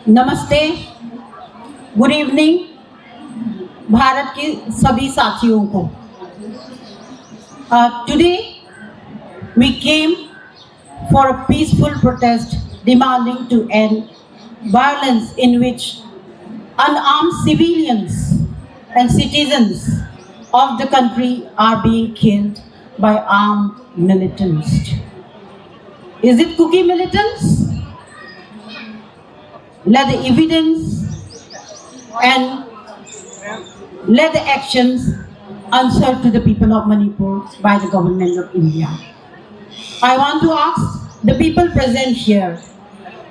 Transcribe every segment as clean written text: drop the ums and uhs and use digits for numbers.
नमस्ते, good evening Bharat के सभी साथियों को। Today we came for a peaceful protest demanding to end violence in which unarmed civilians and citizens of the country are being killed by armed militants. Is it cookie militants? Let the evidence and let the actions answer to the people of Manipur by the government of India. I want to ask the people present here,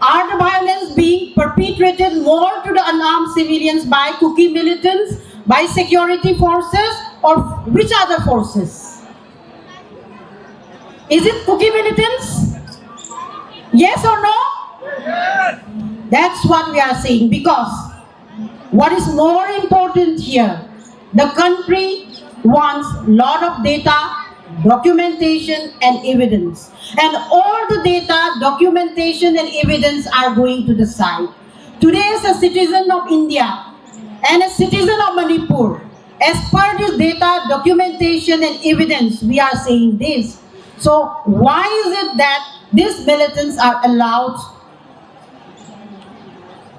are the violence being perpetrated more to the unarmed civilians by cookie militants, by security forces, or which other forces? Is it cookie militants? Yes or no? That's what we are saying, because what is more important here, the country wants a lot of data, documentation and evidence. And all the data, documentation and evidence are going to the side. Today as a citizen of India and a citizen of Manipur, as per this data, documentation and evidence, we are saying this. So why is it that these militants are allowed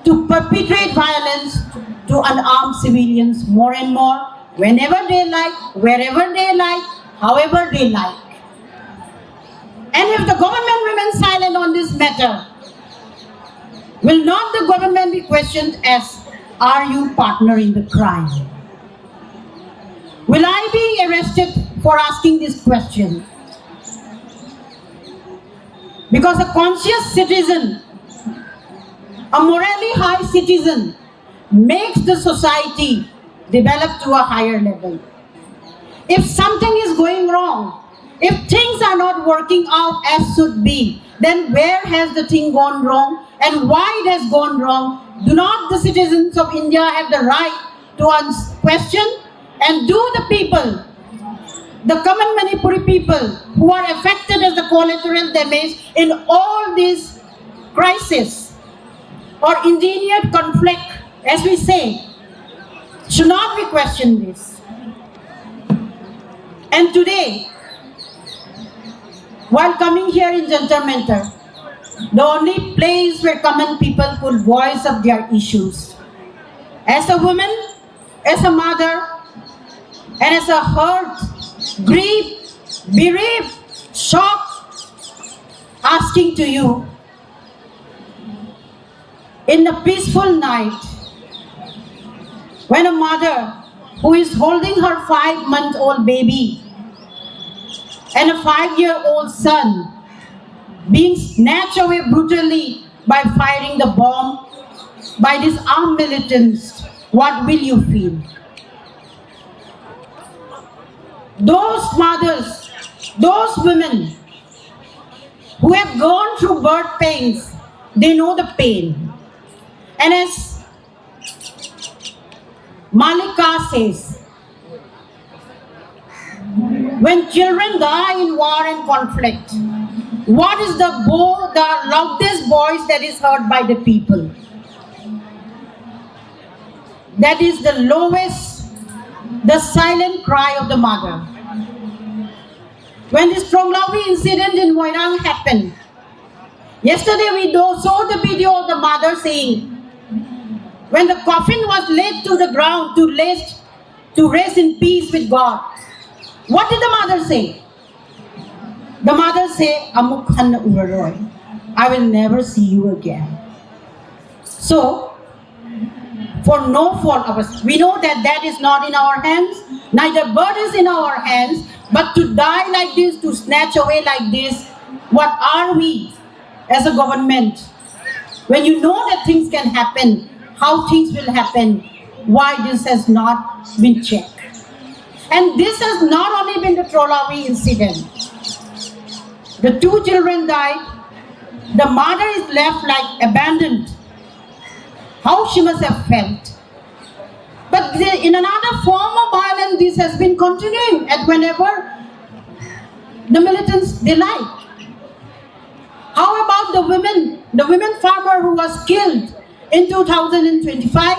to perpetrate violence to unarmed civilians more and more, whenever they like, wherever they like, however they like? And if the government remains silent on this matter, will not the government be questioned as, are you partner in the crime? Will I be arrested for asking this question? Because a conscious citizen, a morally high citizen, makes the society develop to a higher level. If something is going wrong, if things are not working out as should be, then where has the thing gone wrong and why it has gone wrong? Do not the citizens of India have the right to question? And do the people, the common Manipuri people who are affected as the collateral damage in all these crises or engineered conflict, as we say, should not be questioned this. And today, while coming here in Jantar Mantar, the only place where common people could voice up their issues, as a woman, as a mother, and as a hurt, grieved, bereaved, shocked, asking to you, in a peaceful night, when a mother who is holding her 5-month-old baby and a 5-year-old son being snatched away brutally by firing the bomb by these armed militants, what will you feel? Those mothers, those women who have gone through birth pains, they know the pain. And as Malika says, when children die in war and conflict, what is the loudest voice that is heard by the people? That is the lowest, the silent cry of the mother. When this Tronglawi incident in Moirang happened, yesterday we saw the video of the mother saying, when the coffin was laid to the ground to rest in peace with God, what did the mother say? The mother said, "Amukhan Uraroy, I will never see you again." So, for no fault of us, we know that that is not in our hands, neither birth is in our hands, but to die like this, to snatch away like this, what are we as a government? When you know that things can happen, how things will happen, why this has not been checked? And this has not only been the Trolawi incident. The 2 children died, the mother is left like abandoned. How she must have felt. But in another form of violence, this has been continuing at whenever the militants they like. How about the women farmer who was killed in 2025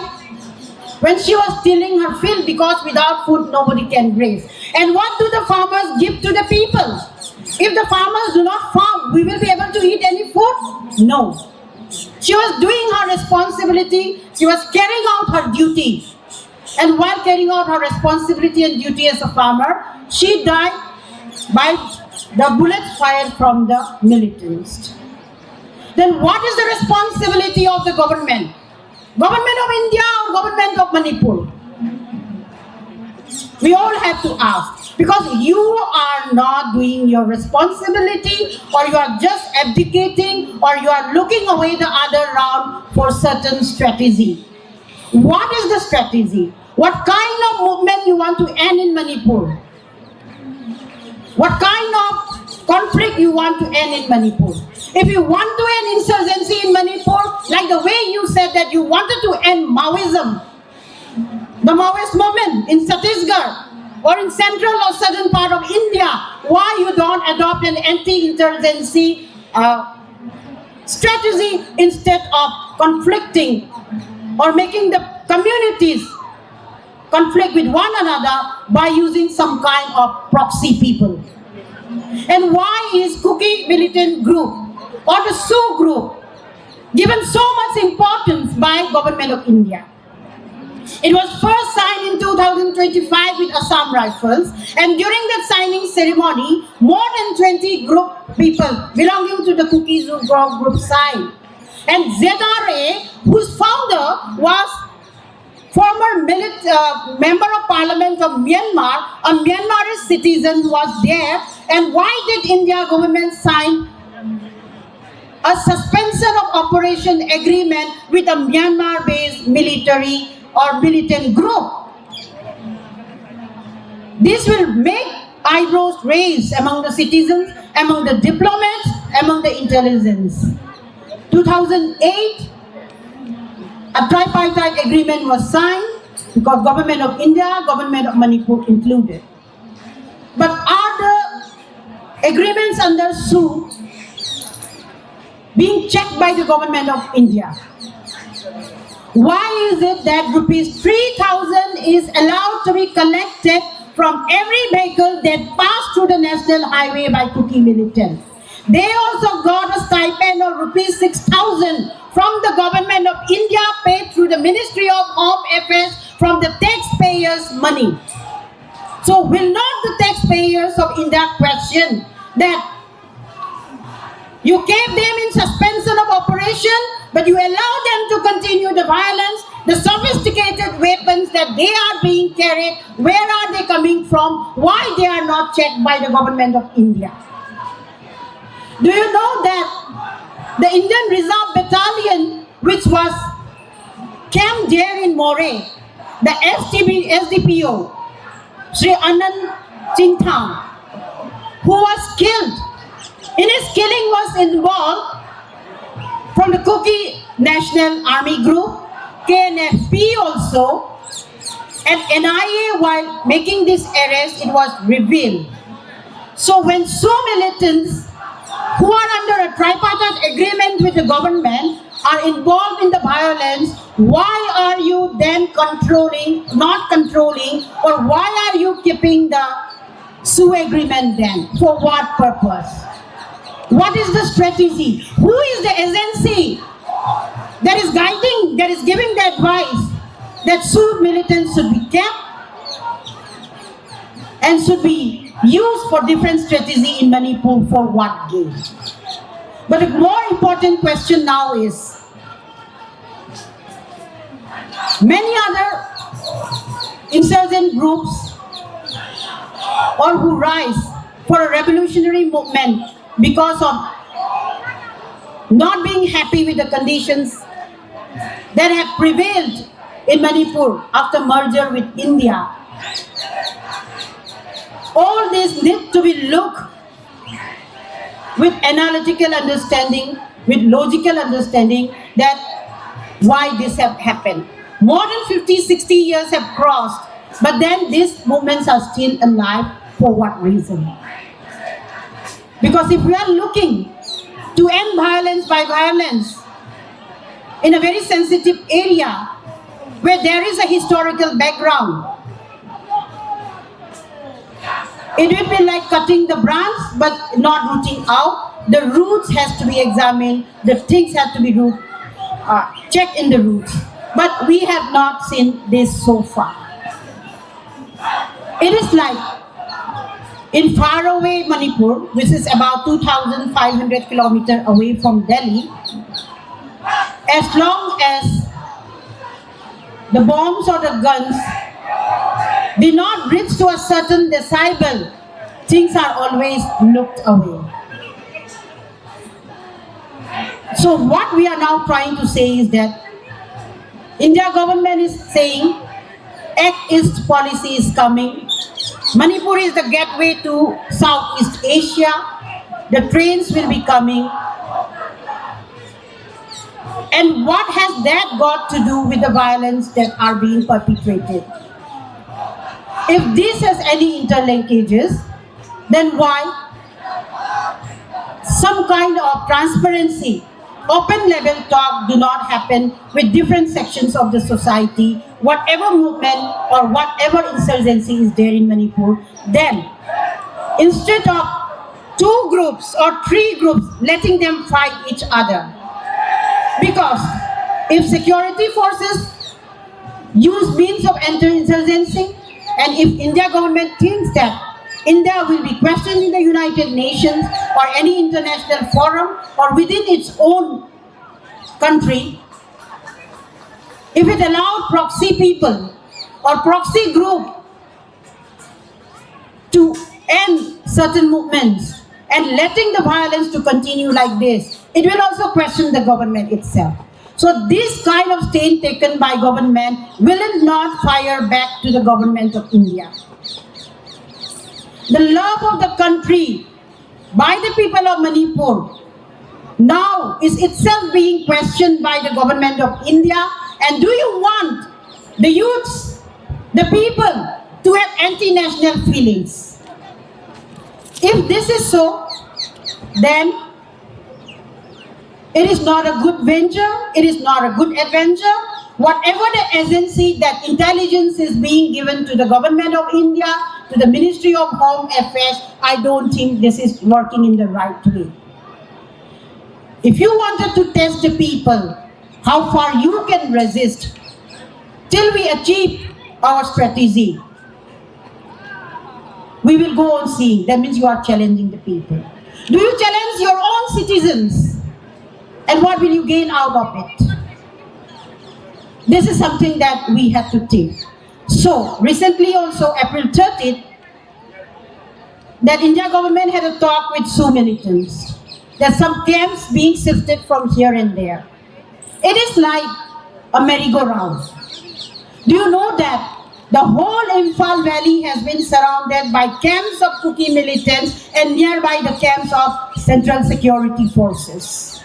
when she was tilling her field, because without food nobody can graze. And what do the farmers give to the people? If the farmers do not farm, we will be able to eat any food? No. She was doing her responsibility, she was carrying out her duty. And while carrying out her responsibility and duty as a farmer, she died by the bullets fired from the militants. Then what is the responsibility of the government? Government of India or government of Manipur? We all have to ask, because you are not doing your responsibility, or you are just abdicating, or you are looking away the other round for certain strategy. What is the strategy? What kind of movement you want to end in Manipur? What kind of conflict you want to end in Manipur? If you want to end insurgency in Manipur, like the way you said that you wanted to end Maoism, the Maoist movement in Chhattisgarh or in central or southern part of India, why you don't adopt an anti-insurgency strategy instead of conflicting or making the communities conflict with one another by using some kind of proxy people? And why is Kuki militant group or the Sioux group given so much importance by government of India? It was first signed in 2025 with Assam Rifles, and during that signing ceremony, more than 20 group people belonging to the Kuki Sioux group signed. And ZRA, whose founder was former member of parliament of Myanmar, a Myanmarese citizen, was there. And why did India government sign a suspension of operation agreement with a Myanmar-based military or militant group? This will make eyebrows raised among the citizens, among the diplomats, among the intelligence. 2008, a tripartite agreement was signed, because government of India, government of Manipur included. But are the agreements under Sioux being checked by the government of India? Why is it that rupees 3,000 is allowed to be collected from every vehicle that passed through the national highway by Kuki militants? They also got a stipend of rupees 6,000 from the government of India, paid through the Ministry of Home Affairs from the taxpayers' money. So will not the taxpayers of India question that you kept them in suspension of operation, but you allow them to continue the violence, the sophisticated weapons that they are being carried, where are they coming from? Why they are not checked by the government of India? Do you know that the Indian Reserve Battalion, which was camped there in Moreh, the SDPO, Sri Anand Chintham, who was killed, in his killing was involved from the Kuki National Army Group, KNFP also, and NIA. While making this arrest, it was revealed. So when Sioux militants who are under a tripartite agreement with the government are involved in the violence, why are you then not controlling, or why are you keeping the Sioux agreement then? For what purpose? What is the strategy? Who is the agency that is guiding, that is giving the advice that Sioux militants should be kept and should be used for different strategy in Manipur? For what gain? But a more important question now is, many other insurgent groups or who rise for a revolutionary movement because of not being happy with the conditions that have prevailed in Manipur after merger with India. All this need to be looked with analytical understanding, with logical understanding, that why this have happened. More than 50, 60 years have crossed, but then these movements are still alive. For what reason? Because if we are looking to end violence by violence, in a very sensitive area where there is a historical background. It will be like cutting the branch but not rooting out. The roots has to be examined. The things have to be checked in the roots. But we have not seen this so far. It is like in faraway Manipur, which is about 2,500 kilometers away from Delhi, as long as the bombs or the guns did not reach to a certain decibel, things are always looked away. So what we are now trying to say is that India government is saying Act East policy is coming. Manipur is the gateway to Southeast Asia. The trains will be coming. And what has that got to do with the violence that are being perpetrated? If this has any interlinkages, then why some kind of transparency, open level talk do not happen with different sections of the society, whatever movement or whatever insurgency is there in Manipur, then instead of 2 groups or 3 groups letting them fight each other. Because if security forces use means of insurgency, and if India government thinks that India will be questioned in the United Nations or any international forum or within its own country, if it allowed proxy people or proxy group to end certain movements and letting the violence to continue like this, it will also question the government itself. So this kind of stand taken by government will not fire back to the government of India. The love of the country by the people of Manipur now is itself being questioned by the government of India. And do you want the youths, the people, to have anti-national feelings? If this is so, then it is not a good venture, it is not a good adventure. Whatever the agency that intelligence is being given to the government of India, to the Ministry of Home Affairs, I don't think this is working in the right way. If you wanted to test the people, how far you can resist till we achieve our strategy, we will go on seeing. That means you are challenging the people. Do you challenge your own citizens? And what will you gain out of it? This is something that we have to think. So, recently also, April 30th, that India government had a talk with Sioux militants. There's some camps being shifted from here and there. It is like a merry-go-round. Do you know that the whole Imphal Valley has been surrounded by camps of Kuki militants and nearby the camps of Central Security Forces?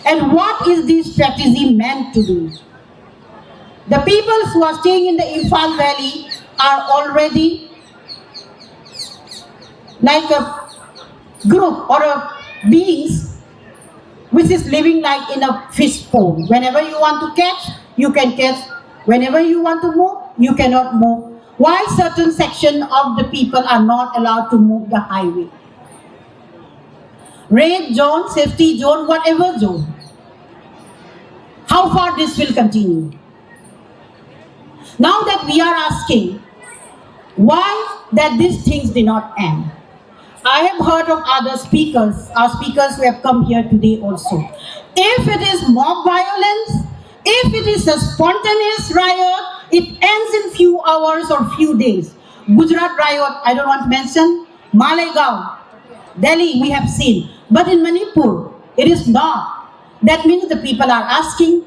And what is this strategy meant to do? The people who are staying in the Imphal Valley are already like a group or a beings which is living like in a fish pond. Whenever you want to catch, you can catch. Whenever you want to move, you cannot move. Why certain section of the people are not allowed to move the highway? Red zone, safety zone, whatever zone. How far this will continue? Now that we are asking, why that these things did not end? I have heard of other speakers, our speakers who have come here today also. If it is mob violence, if it is a spontaneous riot, it ends in few hours or few days. Gujarat riot, I don't want to mention. Malegaon, Delhi, we have seen. But in Manipur, it is not. That means the people are asking,